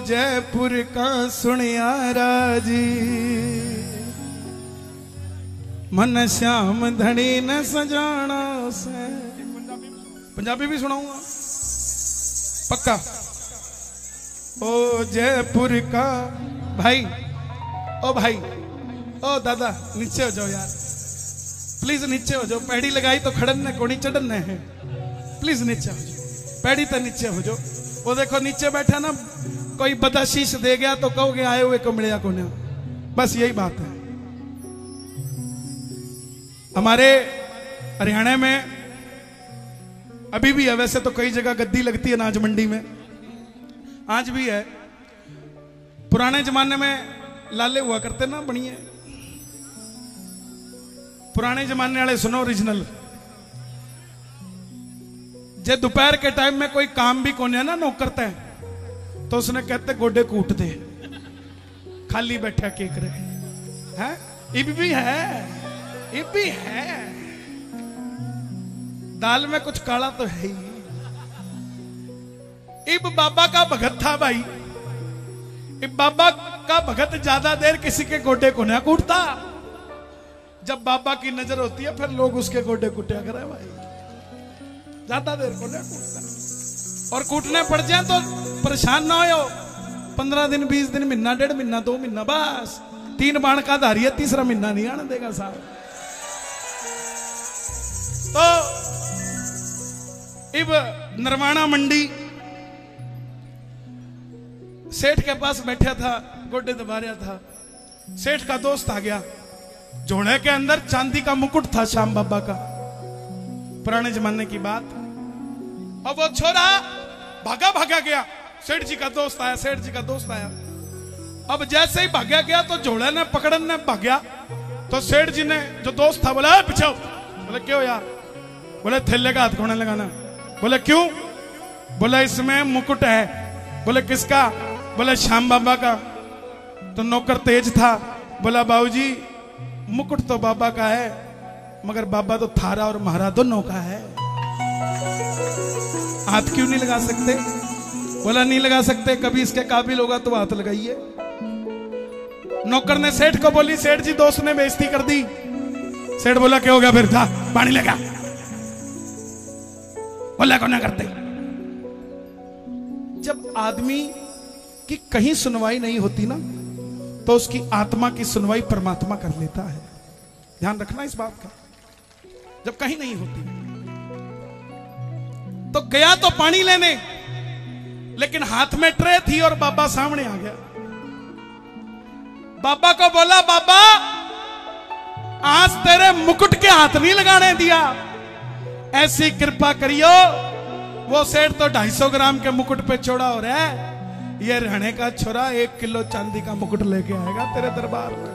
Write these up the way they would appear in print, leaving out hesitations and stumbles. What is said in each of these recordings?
जयपुर का सुनियारा जी, मन श्याम धनी न सजाना से। पंजाबी भी सुनाऊंगा पक्का। ओ जयपुर का भाई, ओ भाई, ओ दादा नीचे हो जाओ यार, प्लीज नीचे हो जाओ। पैड़ी लगाई तो खड़न को नहीं चढ़न है, प्लीज नीचे हो जाओ, पैड़ी तो नीचे हो जाओ। वो देखो नीचे बैठा ना, कोई बदाशीष दे गया तो कहोगे आए हुए को मिलिया को ना, बस यही बात है। हमारे हरियाणा में अभी भी है, वैसे तो कई जगह गद्दी लगती है अनाज मंडी में, आज भी है। पुराने जमाने में लाले हुआ करते ना बनिए, पुराने जमाने वाले सुनो ओरिजिनल। जे दोपहर के टाइम में कोई काम भी कोने ना नौकरता है तो उसने कहते गोडे कूट दे, खाली बैठा के करे हैं। इब भी है, इब भी है, दाल में कुछ काला तो है ही। इब बाबा का भगत था भाई, इब बाबा का भगत ज्यादा देर किसी के गोडे को ना कूटता। जब बाबा की नजर होती है फिर लोग उसके गोडे कुटिया करे भाई, ज्यादा देर को ना कूटता। और कूटने पड़ जाए तो परेशान ना हो, 15 दिन 20 दिन, महीना 1.5 महीना 2 महीना, बस 3 बाण का धारी है, तीसरा महीना नहीं आने देगा साहब। तो इब नरवाना मंडी सेठ के पास बैठा था, गोडे दबा रहा था। सेठ का दोस्त आ गया, झोले के अंदर चांदी का मुकुट था श्याम बाबा का, पुराने जमाने की बात। अब वो छोरा भागा भागा गया, सेठ जी का दोस्त आया, सेठ जी का दोस्त आया। अब जैसे ही भागा गया तो झोले ने पकड़ने भाग्या, तो सेठ जी ने जो दोस्त था बोला पीछे। बोले क्यों यार? बोले थैले का हाथ खोने लगाना। बोले क्यों? बोले इसमें मुकुट है। बोले किसका? बोले श्याम बाबा का। तो नौकर तेज था, बोला बाबूजी मुकुट तो बाबा का है, मगर बाबा तो थारा और महारा दोनों का है, हाथ क्यों नहीं लगा सकते? बोला नहीं लगा सकते, कभी इसके काबिल होगा तो हाथ लगाइए। नौकर ने सेठ को बोली, सेठ जी दोस्त ने बेइज्जती कर दी। सेठ बोला क्या हो गया फिर? जा पानी लेगा। बोला को ना करते। जब आदमी की कहीं सुनवाई नहीं होती ना, तो उसकी आत्मा की सुनवाई परमात्मा कर लेता है। ध्यान रखना इस बात का। जब कहीं नहीं होती तो गया तो पानी लेने, लेकिन हाथ में ट्रे थी और बाबा सामने आ गया। बाबा को बोला बाबा आज तेरे मुकुट के हाथ नहीं लगाने दिया, ऐसी कृपा करियो। वो सेठ तो 250 ग्राम के मुकुट पे चौड़ा हो रहा है, ये रहने का छोरा 1 किलो चांदी का मुकुट लेके आएगा तेरे दरबार में।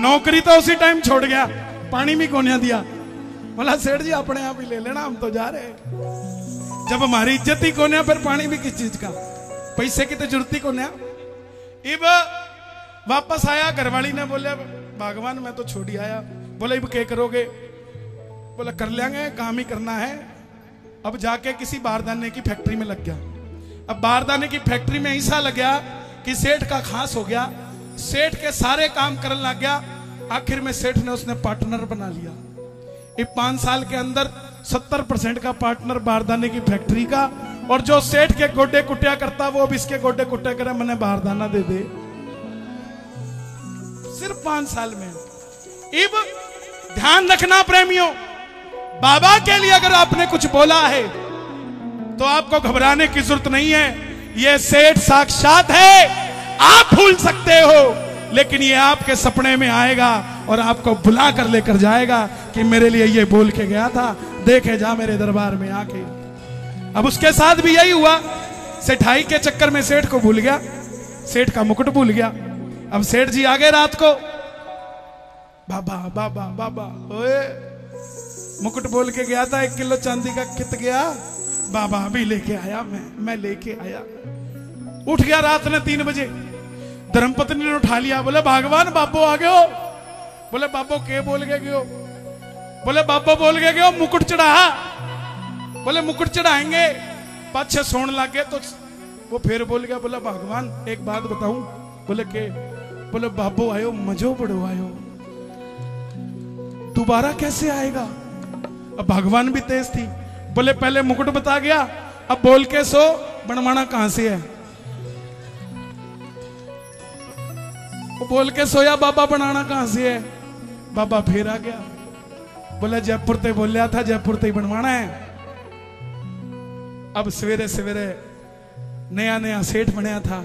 नौकरी तो उसी टाइम छोड़ गया, पानी भी कोने दिया। बोला सेठ जी अपने आप ही ले लेना, हम तो जा रहे हैं। जब हमारी इज्जत ही कोने, फिर पानी भी किस चीज का? पैसे की तो जरूरत ही कोने। इब वापस आया, घरवाली ने बोले भगवान मैं तो छोड़ ही आया। बोले इब क्या करोगे? बोला कर लेंगे, काम ही करना है। अब जाके किसी बारदाने की फैक्ट्री में लग गया। अब बारदाने की फैक्ट्री में ऐसा लग गया कि सेठ का खास हो गया, सेठ के सारे काम करने लग गया। आखिर में सेठ ने उसने पार्टनर बना लिया। ये 5 साल के अंदर 70% का पार्टनर बारदाने की फैक्ट्री का, और जो सेठ के गोडे कुटिया करता वो अब इसके गोडे कुटिया करे, मैंने बारदाना दे दे। सिर्फ 5 साल में। इब ध्यान रखना प्रेमियों, बाबा के लिए अगर आपने कुछ बोला है तो आपको घबराने की जरूरत नहीं है। ये सेठ साक्षात है, आप भूल सकते हो, लेकिन ये आपके सपने में आएगा और आपको बुला कर लेकर जाएगा कि मेरे लिए ये बोल के गया था, देखे जा मेरे दरबार में आके। अब उसके साथ भी यही हुआ, सेठाई के चक्कर में सेठ को भूल गया, सेठ का मुकुट भूल गया। अब सेठ जी आ गए रात को, बाबा बाबा बाबा, ओए मुकुट बोल के गया था 1 किलो चांदी का, कित गया? बाबा अभी लेके आया, मैं लेके आया। उठ गया रात ने 3 बजे, धर्मपत्नी ने उठा लिया। बोले भगवान बाबो आ गए हो। बोले बाबो के बोल के गयो? बोले बाबो बोल के गयो मुकुट चढ़ा। बोले मुकुट चढ़ाएंगे। पाछे सोन लग गए तो वो फिर बोल गया, बोला भगवान एक बात बताऊं? बोले के? बोले बाबू आयो मजो बड़ो आयो, दोबारा कैसे आएगा? अब भगवान भी तेज थी, बोले पहले मुकुट बता गया, अब बोल के सो बनवाना कहां से है? वो बोल के सोया बाबा बनाना कहां से है? बाबा फिर आ गया, बोला जयपुर ते बोलिया था, जयपुर ते ही बनवाना है। अब सवेरे सवेरे नया नया सेठ बनया था,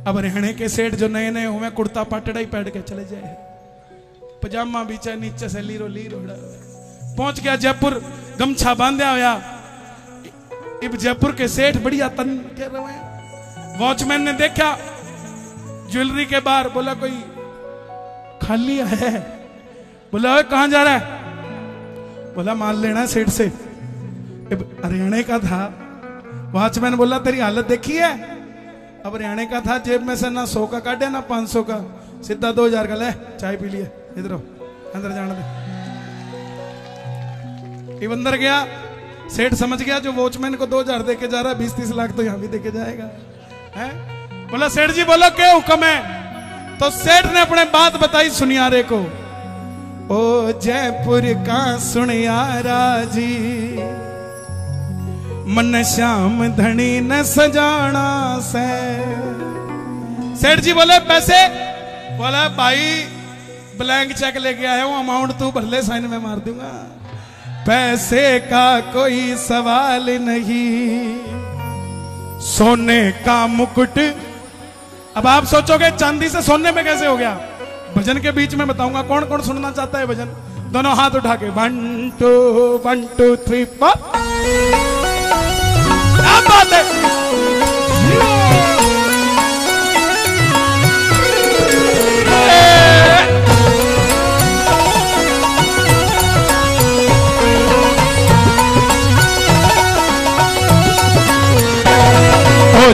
अब रहने के सेठ जो नए नए हुए कुर्ता पाटड़ा ही पहन के चले जाए, पजामा बीचा नीचे से लीरो लीरो पहुंच गया जयपुर, गमछा बांधा होया। इब जयपुर के सेठ बढ़िया तन के रहे। वॉचमैन ने देखा ज्वेलरी के बाहर, बोला कोई खाली है? बोला कहां जा रहा है? बोला माल लेना सेठ से। हरियाणा का था। वॉचमैन बोला तेरी हालत देखी है? अब हरियाणा का था, जेब में से ना 100 का काटे ना 500 का, सीधा 2000 का ले, चाय पी लिए, इधर अंदर जाने दे। ये अंदर गया, सेठ समझ गया जो वॉचमैन को 2000 देके जा रहा है, 20-30 लाख तो यहां भी देके जाएगा है? बोला सेठ जी बोलो क्या हुक्म है? तो सेठ ने अपने बात बताई सुनियारे को। ओ जयपुर का सुनियारा जी, मन श्याम धनी न सजाना से। सेठ जी बोले पैसे? बोला भाई ब्लैंक चेक लेके आया हूं, अमाउंट तू भले साइन में मार दूंगा, पैसे का कोई सवाल नहीं, सोने का मुकुट। अब आप सोचोगे चांदी से सोने में कैसे हो गया? भजन के बीच में बताऊंगा। कौन कौन सुनना चाहता है भजन? दोनों हाथ उठा के 1 2 3 4। क्या बात है?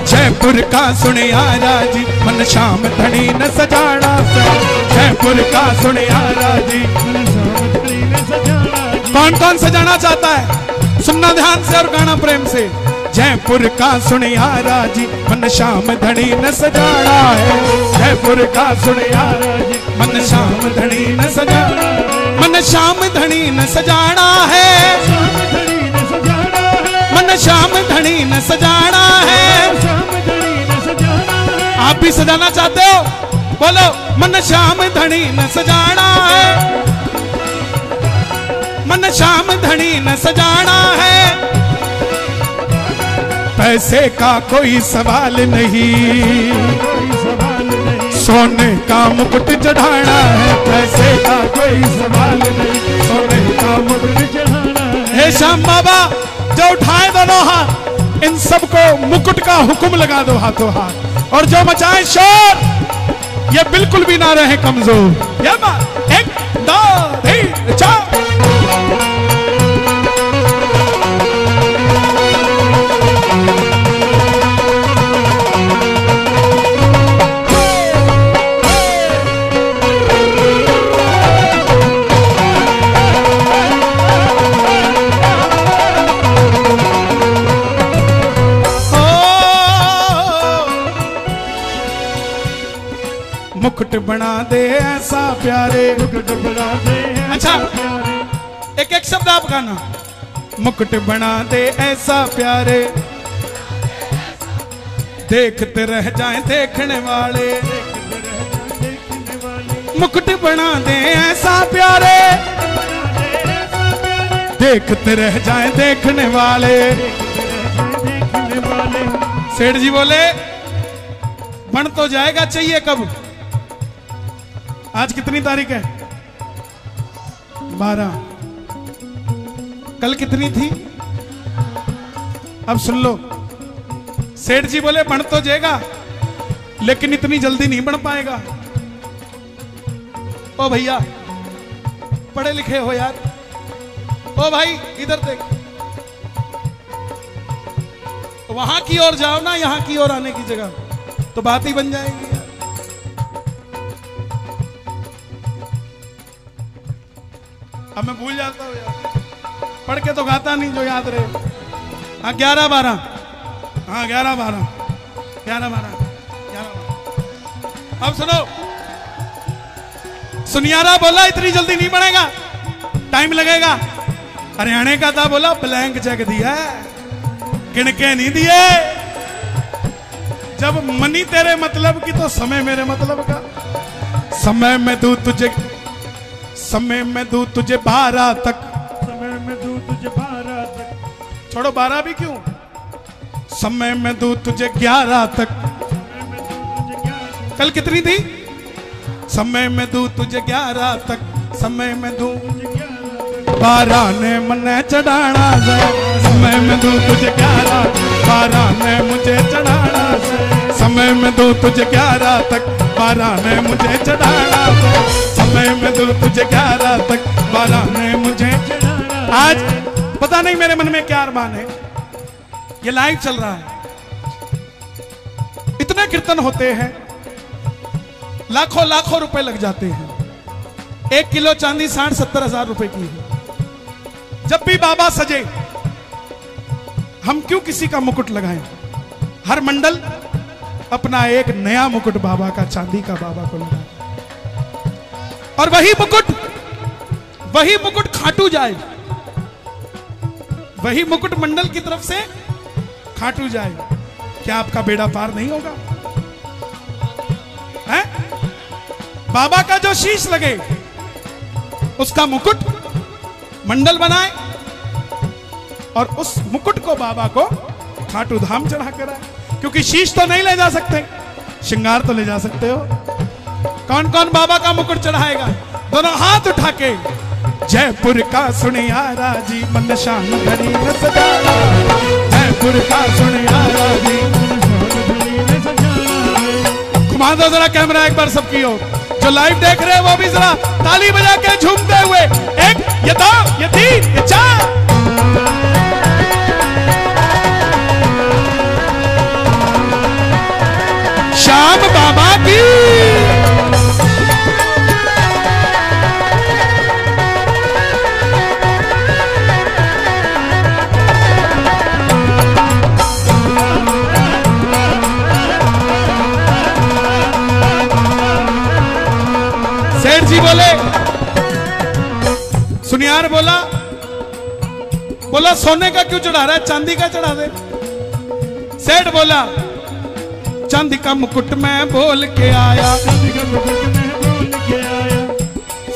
जयपुर का सुनियारा जी, मन श्याम धनी न सजाना से। जयपुर का सुनियारा जी, कौन कौन सजाना चाहता है? सुनना ध्यान से और गाना प्रेम से। जयपुर का सुनियारा जी, मन श्याम धनी न सजाना है। जयपुर का सुनियारा जी, मन श्याम धनी न सजाना, मन श्याम धनी न सजाना है, मन श्याम धनी न सजाना है। आप भी सजाना चाहते हो? बोलो मन श्याम धनी न सजाना है, मन श्याम धनी न सजाना है। पैसे का कोई सवाल नहीं, सोने का मुकुट चढ़ाना है। पैसे का कोई सवाल नहीं, सोने का मुकुट चढ़ाना है। हे श्याम बाबा जो उठाए दोनों हाथ, इन सबको मुकुट का हुक्म लगा दो हाथों हाथ, और जो मचाए शोर, ये बिल्कुल भी ना रहे कमजोर। ये बात 1 2 3 4। मुकुट बना दे ऐसा प्यारे, मुकुट बना दे। अच्छा एक एक शब्द आप गाना। मुकुट बना दे ऐसा प्यारे, देखते रह जाएं देखने वाले। मुकुट बना दे ऐसा प्यारे, देखते रह जाएं देखने वाले। सेठ जी बोले बन तो जाएगा, चाहिए कब? आज कितनी तारीख है? 12। कल कितनी थी? अब सुन लो। सेठ जी बोले बन तो जाएगा, लेकिन इतनी जल्दी नहीं बन पाएगा। ओ भैया पढ़े लिखे हो यार, ओ भाई इधर देख, वहां की ओर जाओ ना, यहां की ओर आने की जगह, तो बात ही बन जाएगी यार। अब मैं भूल जाता हूँ यार, पढ़ के तो गाता नहीं जो याद रहे। हाँ 11 12 हाँ 11-12 11-12। अब सुनो, सुनियारा बोला इतनी जल्दी नहीं बढ़ेगा, टाइम लगेगा। हरियाणे का था, बोला ब्लैंक चेक दिया, गिन के नहीं दिए। जब मनी तेरे मतलब की तो समय मेरे मतलब का। समय में दूं तुझे 12 तक, समय में दूं तुझे 12 तक, छोड़ो 12 भी क्यों, समय में दूं तुझे 11 तक। कल कितनी थी? समय में दूं तुझे 11 तक, समय में दूं 12 ने मने चढ़ाना से, समय में दूं तुझे 11, 12 ने मुझे चढ़ाना से, समय में दूं तुझे 11 तक, 12 ने मुझे चढ़ाना से, समय में दूं तुझे 11 तक, 12 ने मुझे चढ़ाना। आज पता नहीं मेरे मन में क्या अरमान है, ये लाइव चल रहा है, इतने कीर्तन होते हैं, लाखों लाखों रुपए लग जाते हैं। 1 किलो चांदी 60-70 हजार रुपए की है। जब भी बाबा सजे, हम क्यों किसी का मुकुट लगाएं? हर मंडल अपना एक नया मुकुट बाबा का, चांदी का बाबा को लगाए, और वही मुकुट खाटू जाए, वही मुकुट मंडल की तरफ से खाटू जाए। क्या आपका बेड़ा पार नहीं होगा? हैं? बाबा का जो शीश लगे उसका मुकुट मंडल बनाए, और उस मुकुट को बाबा को खाटू धाम चढ़ा कर आए। क्योंकि शीश तो नहीं ले जा सकते, श्रृंगार तो ले जा सकते हो। कौन कौन बाबा का मुकुट चढ़ाएगा? दोनों हाथ उठा के, जयपुर का सुनियारा जी मन शान घड़ी में सजाना, जयपुर का सुनियारा जी घुमा दो जरा कैमरा एक बार सबकी ओर। जो लाइव देख रहे हैं वो भी जरा ताली बजा के झूमते हुए, 1 ये 2 ये 3 ये 4। श्याम बाबा की सेठ जी बोले, सुनियार बोला सोने का क्यों चढ़ा रहा है, चांदी का चढ़ा दे। सेठ बोला चांदी का मुकुट मैं बोल के आया, चांदी का मुकुट मैं बोल के आया।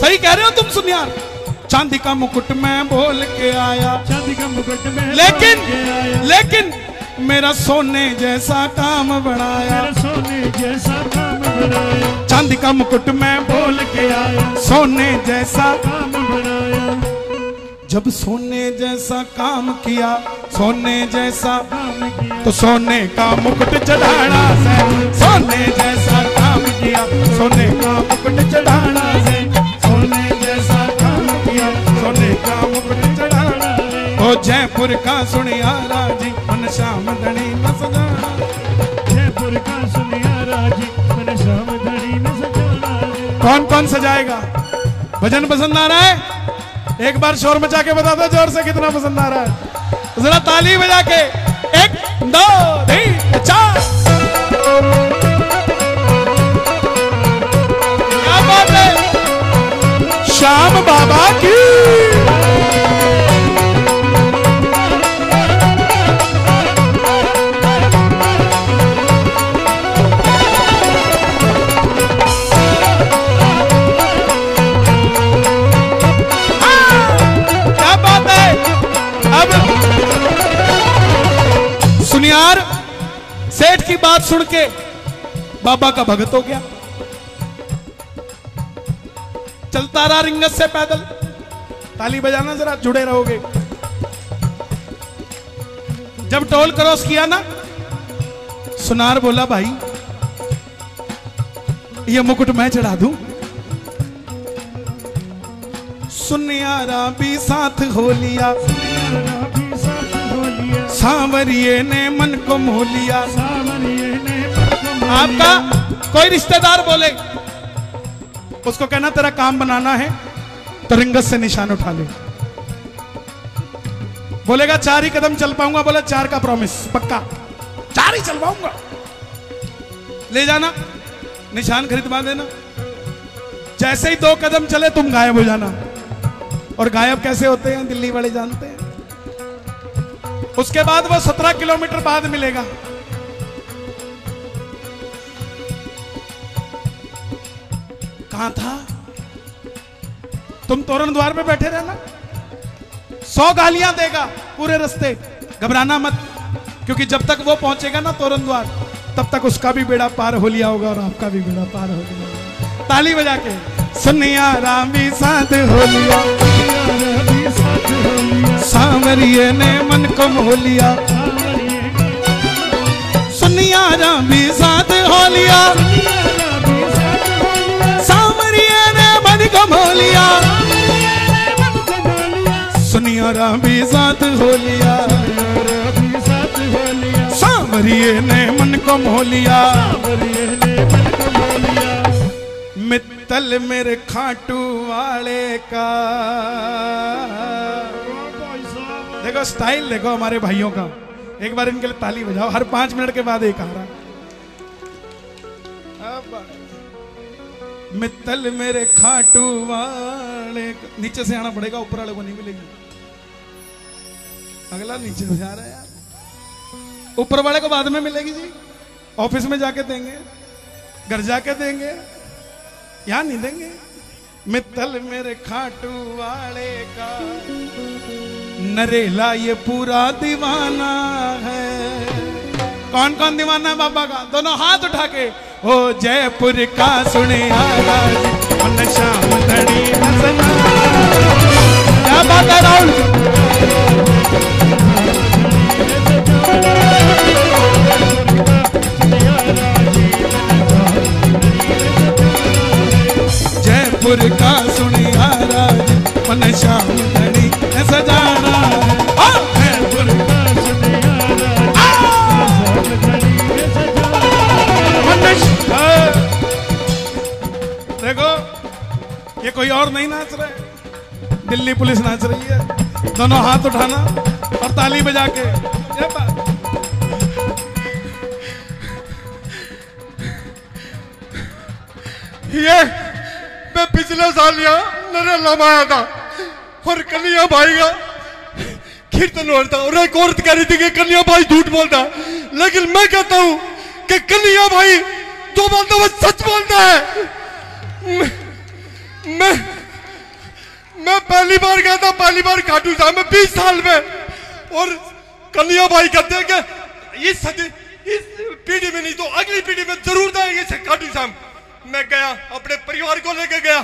सही कह रहे हो तुम सुनियार, चांदी का मुकुट मैं बोल के आया, चांदी का मुकुट मैं लेकिन मेरा सोने जैसा काम बनाया, मेरा सोने जैसा काम बनाया। चांदी का मुकुट मैं बोल के आया, सोने जैसा काम बनाया। जब सोने जैसा काम किया, सोने जैसा काम किया, तो सोने का मुकुट चढ़ाना से, सोने जैसा काम किया, सोने का मुकुट चढ़ाना से, सोने जैसा काम किया, सोने का मुकुट चढ़ाना से। ओ जयपुर का सुनियारा जी मन श्याम धनी न सजाना, जयपुर का सुनियारा जी मन श्याम धनी न सजाना। कौन कौन सजाएगा? भजन पसंद आ रहा है? एक बार शोर मचा के बता दो जोर से कितना पसंद आ रहा है। जरा ताली बजा के 1 2 3 4। क्या बात है, श्याम बाबा की। सुनियार सेठ की बात सुन के बाबा का भगत हो गया, चलता रहा रिंगत से पैदल। ताली बजाना जरा, जुड़े रहोगे। जब टोल क्रॉस किया ना, सुनार बोला भाई ये मुकुट मैं चढ़ा दूं। सुनियारा भी साथ हो लिया, सांवरिये ने मन को मोह लिया। आपका कोई रिश्तेदार बोले, उसको कहना तेरा काम बनाना है तो रिंगत से निशान उठा ले। बोलेगा 4 ही कदम चल पाऊंगा, बोला 4 का प्रॉमिस पक्का। गाड़ी चलवाऊंगा। ले जाना, निशान खरीदवा देना, जैसे ही 2 कदम चले तुम गायब हो जाना। और गायब कैसे होते हैं दिल्ली वाले जानते हैं। उसके बाद वो 17 किलोमीटर बाद मिलेगा। कहां था? तुम तोरण द्वार पे बैठे रहना, 100 गालियां देगा पूरे रास्ते, घबराना मत, क्योंकि जब तक वो पहुंचेगा ना तोरण द्वार, तब तक उसका भी बेड़ा पार हो लिया होगा और आपका भी बेड़ा पार हो लिया होगा। ताली बजा के सुनिया राम भी साथ हो लिया, सांवरिये ने मन को मोह लिया। सुनिया राम भी साथ हो लिया, सांवरिये ने मन को मोह लिया। सुनिया राम भी साथ हो लिया, सांवरिये ने मन को मोह लिया। मित्तल मेरे खाटू वाले का, देखो स्टाइल देखो हमारे भाइयों का। एक बार इनके लिए ताली बजाओ, हर 5 मिनट के बाद एक आ रहा। मित्तल मेरे खाटू वाले, नीचे से आना पड़ेगा, ऊपर वाले को नहीं मिलेगी। अगला नीचे से आ रहा है यार, ऊपर वाले को बाद में मिलेगी जी, ऑफिस में जाके देंगे, घर जाके देंगे, यहां नहीं देंगे। मित्तल मेरे खाटू वाले का, नरेला ये पूरा दीवाना है। कौन कौन दीवाना है बाबा का? दोनों हाथ उठा के। ओ जयपुर का सुने मन श्याम धनी हसना। क्या बात है राहुल? जयपुर का सुनिया राज मन श्याम धनी सजाना है। जयपुर का सुनिया राज। देखो ये कोई और नहीं नाच रहे, दिल्ली पुलिस नाच रही है। दोनों हाथ उठाना और ताली बजा के। ये बात ये मैं पिछले साल यहाँ नरेला में आया था और कन्हैया भाई का कीर्तन हो रहा था और एक औरत कह रही थी कि कन्हैया भाई झूठ बोलता है, लेकिन मैं कहता हूँ कि कन्हैया भाई जो बोलता है वो सच बोलता है। मैं पहली बार गया था, पहली बार खाटू श्याम में 20 साल में, और कन्हैया भाई कहते हैं कि इस पीढ़ी में नहीं तो अगली पीढ़ी में जरूर जाएंगे खाटू श्याम। मैं गया, अपने परिवार को लेकर गया,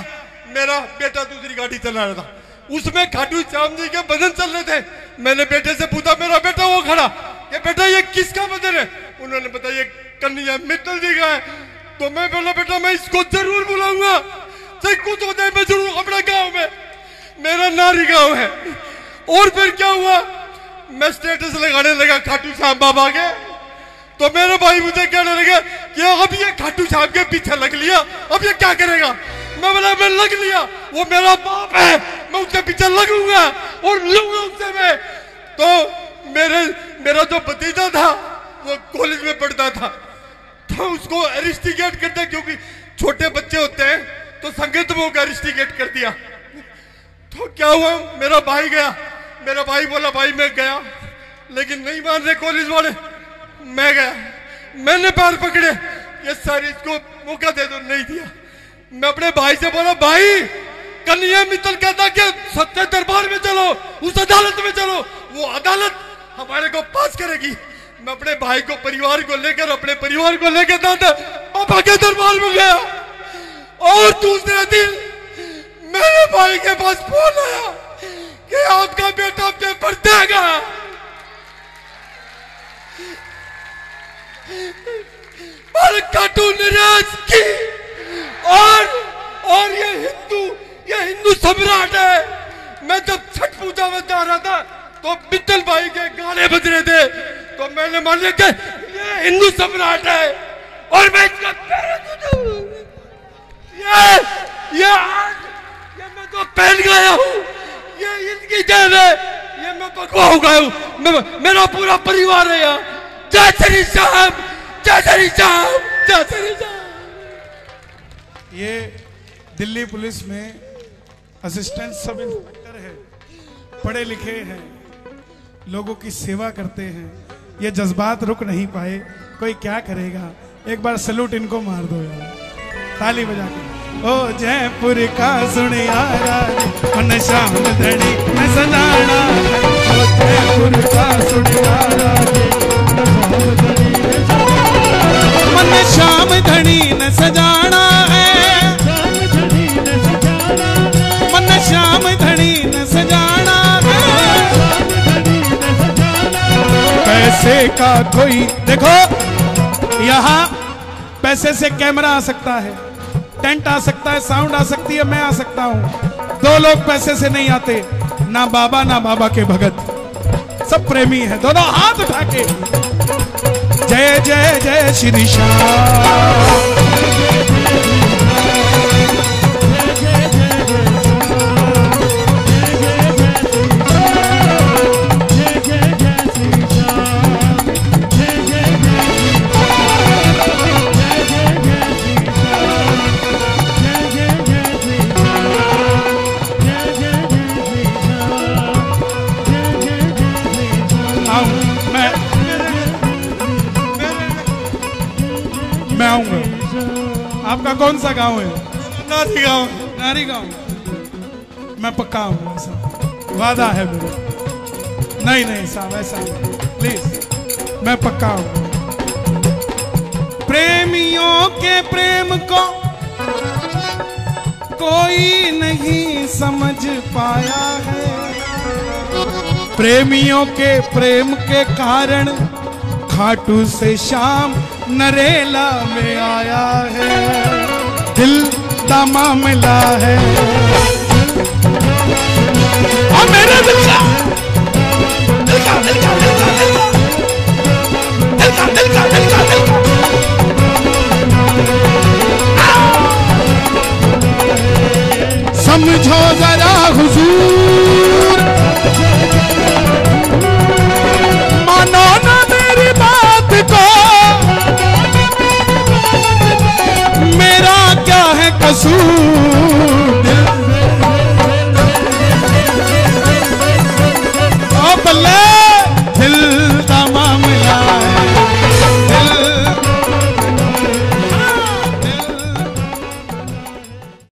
मेरा बेटा दूसरी गाड़ी चला रहा था, उसमें खाटू श्याम जी के भजन चल रहे थे। मैंने बेटे से पूछा, मेरा बेटा वो खड़ा, ये बेटा ये किसका भजन है? उन्होंने बताया ये कन्हैया मित्तल जी का है। तो मैं बोला बेटा मैं इसको जरूर बुलाऊंगा, चाहे कुछ हो जाए मैं जरूर अपने गाँव में, मेरा नारी गाँव है। और फिर क्या हुआ, मैं स्टेटस लगाने लगा खाटू श्याम बाबा के, तो मेरे भाई मुझे कहने लगे कि अब ये खाटू श्याम के पीछे लग लिया, अब ये क्या करेगा? मैं बोला मैं लग लिया, वो मेरा बाप है, मैं उसके पीछे लगूंगा और लूंगा उससे मैं। तो मेरा जो भतीजा था वो कॉलेज में पढ़ता था, तो उसको अरेस्टिकेट करते, क्योंकि छोटे बच्चे होते हैं तो संगीत में को अरेस्टिकेट कर दिया। तो क्या हुआ, मेरा भाई गया, मेरा भाई बोला भाई मैं गया, लेकिन नहीं मान रहे कॉलेज वाले। मैं गया, मैंने पैर पकड़े, ये सर इसको मौका दे दो, नहीं दिया। मैं अपने भाई से बोला भाई कन्हैया मित्तल कहता कि सच्चे दरबार में चलो, उस अदालत में चलो, वो अदालत हमारे को पास करेगी। मैं अपने भाई को परिवार को लेकर दादा पापा के दरबार में गया, और दूसरे दिन मेरे भाई के पास फोन आया कि आपका बेटा पेपर देगा। खाटू निराश की, और ये हिंदू सम्राट है। मैं जब छठ पूजा में जा रहा था तो मित्तल भाई के गाने बज रहे थे, तो मैंने मान लिया कि ये हिंदू सम्राट है, और मैं इसका ये मैं तो पहन गया हूँ, ये इनकी देन है, ये मैं पकवा हो गया हूँ, मेरा पूरा परिवार है यहाँ। जय श्री राम, जय श्री राम, जय श्री राम। ये दिल्ली पुलिस में असिस्टेंट सब इंस्पेक्टर है, पढ़े लिखे हैं, लोगों की सेवा करते हैं। ये जज्बात रुक नहीं पाए, कोई क्या करेगा। एक बार सैल्यूट इनको मार दो यार, ताली बजा के। ओ जयपुर का सुनिया मन श्याम धनी न सजाना, ओ जयपुर का सुनिया मन श्याम धनी न सजाना है, मन श्याम धनी न सजाना है। पैसे का कोई देखो, यहाँ पैसे से कैमरा आ सकता है, टेंट आ सकता है, साउंड आ सकती है, मैं आ सकता हूं। दो लोग पैसे से नहीं आते, ना बाबा ना बाबा के भगत, सब प्रेमी है। दोनों हाथ उठा के जय जय जय श्री श्याम। मैं आऊंगा। आपका कौन सा गांव है? नारी गांव। नारी गांव। मैं पक्का आऊंगा साहब, वादा है मेरा। नहीं नहीं साहब, ऐसा नहीं, प्लीज, मैं पक्का आऊंगा। प्रेमियों के प्रेम को कोई नहीं समझ पाया है, प्रेमियों के प्रेम के कारण खाटू से श्याम नरेला में आया है। दिल का मामला है और मेरे दिल का दिल का दिल का दिल का दिल का दिल का दिल का दिल का समझो